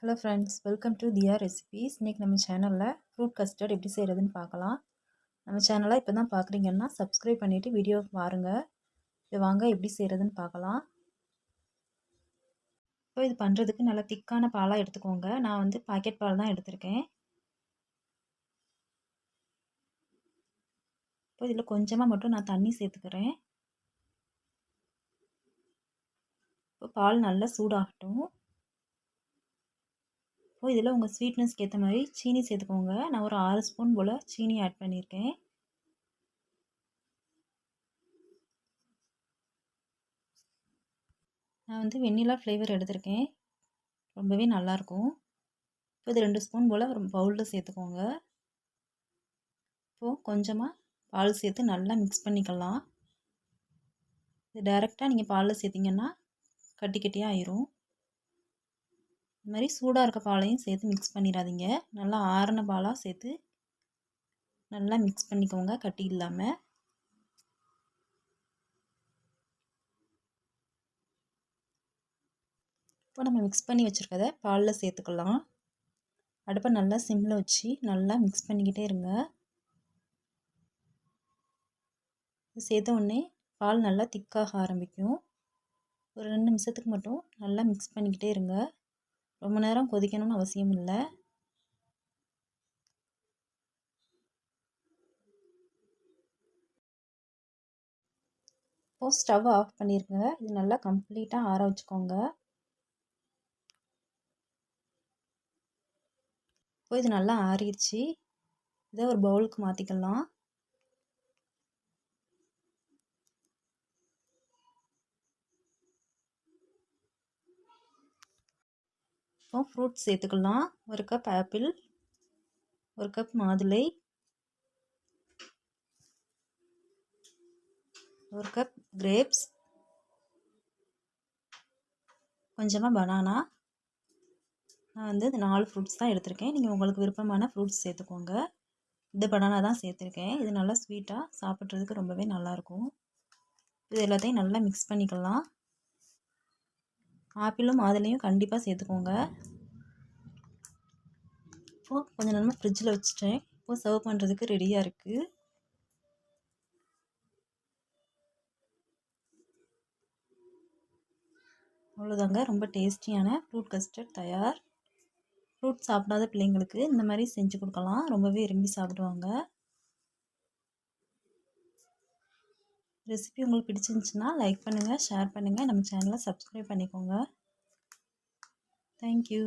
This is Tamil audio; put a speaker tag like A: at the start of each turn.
A: Hello friends, welcome to Thiya recipes. இன்றைக்கி நம்ம சேனலில் ஃப்ரூட் கஸ்டர்ட் எப்படி செய்கிறதுன்னு பார்க்கலாம். நம்ம சேனலை இப்போ தான் பார்க்குறீங்கன்னா சப்ஸ்கிரைப் பண்ணிவிட்டு வீடியோ பாருங்கள். இது வாங்க எப்படி செய்கிறதுன்னு பார்க்கலாம். இப்போ இது பண்ணுறதுக்கு நல்லா திக்கான பாலாக எடுத்துக்கோங்க. நான் வந்து பாக்கெட் பால் தான் எடுத்திருக்கேன். இப்போ இதில் கொஞ்சமாக மட்டும் நான் தண்ணி சேர்த்துக்கிறேன். இப்போ பால் நல்லா சூடாகட்டும். இப்போ இதில் உங்கள் ஸ்வீட்னஸ்க்கு ஏற்ற மாதிரி சீனி சேர்த்துக்கோங்க. நான் ஒரு 6 ஸ்பூன் போல் சீனி ஆட் பண்ணியிருக்கேன். நான் வந்து வெண்ணிலா ஃப்ளேவர் எடுத்திருக்கேன். ரொம்பவே நல்லாயிருக்கும். இப்போ இது 2 ஸ்பூன் போல் ஒரு பவுலில் சேர்த்துக்கோங்க. இப்போது கொஞ்சமாக பால் சேர்த்து நல்லா மிக்ஸ் பண்ணிக்கலாம். இது டைரெக்டாக நீங்கள் பாலில் சேர்த்திங்கன்னா கட்டி கட்டியாக ஆயிரும். இது மாதிரி சூடாக இருக்க பாலையும் சேர்த்து மிக்ஸ் பண்ணிடாதீங்க. நல்லா ஆறின பாலாக சேர்த்து நல்லா மிக்ஸ் பண்ணிக்கோங்க கட்டி இல்லாமல். இப்போ நம்ம மிக்ஸ் பண்ணி வச்சுருக்கத பாலில் சேர்த்துக்கலாம். அடுப்பை நல்லா சிம்மில் வச்சு நல்லா மிக்ஸ் பண்ணிக்கிட்டே இருங்க. சேர்த்த உடனே பால் நல்லா திக்காக ஆரம்பிக்கும். ஒரு 2 நிமிஷத்துக்கு மட்டும் நல்லா மிக்ஸ் பண்ணிக்கிட்டே இருங்க. ரொம்ப நேரம் கொதிக்கணும்னு அவசியம் இல்லை. இப்போது ஸ்டவ் ஆஃப் பண்ணிடுங்க. இது நல்லா கம்ப்ளீட்டாக ஆற வச்சுக்கோங்க. இப்போ இது நல்லா ஆறிடுச்சு. இதை ஒரு பவுலுக்கு மாற்றிக்கலாம். இப்போ ஃப்ரூட்ஸ் சேர்த்துக்கலாம். 1 கப் ஆப்பிள், 1 கப் மாதுளை, 1 கப் கிரேப்ஸ், கொஞ்சமாக பனானா. நான் வந்து 4 ஃப்ரூட்ஸ் தான் எடுத்திருக்கேன். நீங்கள் உங்களுக்கு விருப்பமான ஃப்ரூட்ஸ் சேர்த்துக்கோங்க. இந்த பனானா தான் சேர்த்துருக்கேன். இது நல்லா ஸ்வீட்டாக சாப்பிட்றதுக்கு ரொம்பவே நல்லாயிருக்கும். இது எல்லாத்தையும் நல்லா மிக்ஸ் பண்ணிக்கலாம். ஆப்பிளும் மாதுளையும் கண்டிப்பாக சேர்த்துக்கோங்க. இப்போது கொஞ்சம் நேரமாக ஃப்ரிட்ஜில் வச்சுட்டேன். இப்போது சர்வ் பண்ணுறதுக்கு ரெடியாக இருக்குது. அவ்வளோதாங்க, ரொம்ப டேஸ்டியான ஃப்ரூட் கஸ்டர்ட் தயார். ஃப்ரூட் சாப்பிடாத பிள்ளைங்களுக்கு இந்த மாதிரி செஞ்சு கொடுக்கலாம். ரொம்பவே விரும்பி சாப்பிடுவாங்க. ரெசிபி உங்களுக்கு பிடிச்சிருந்துச்சுன்னா லைக் பண்ணுங்கள், ஷேர் பண்ணுங்கள், நம்ம சேனலை சப்ஸ்கிரைப் பண்ணிக்கோங்க. தேங்க்யூ.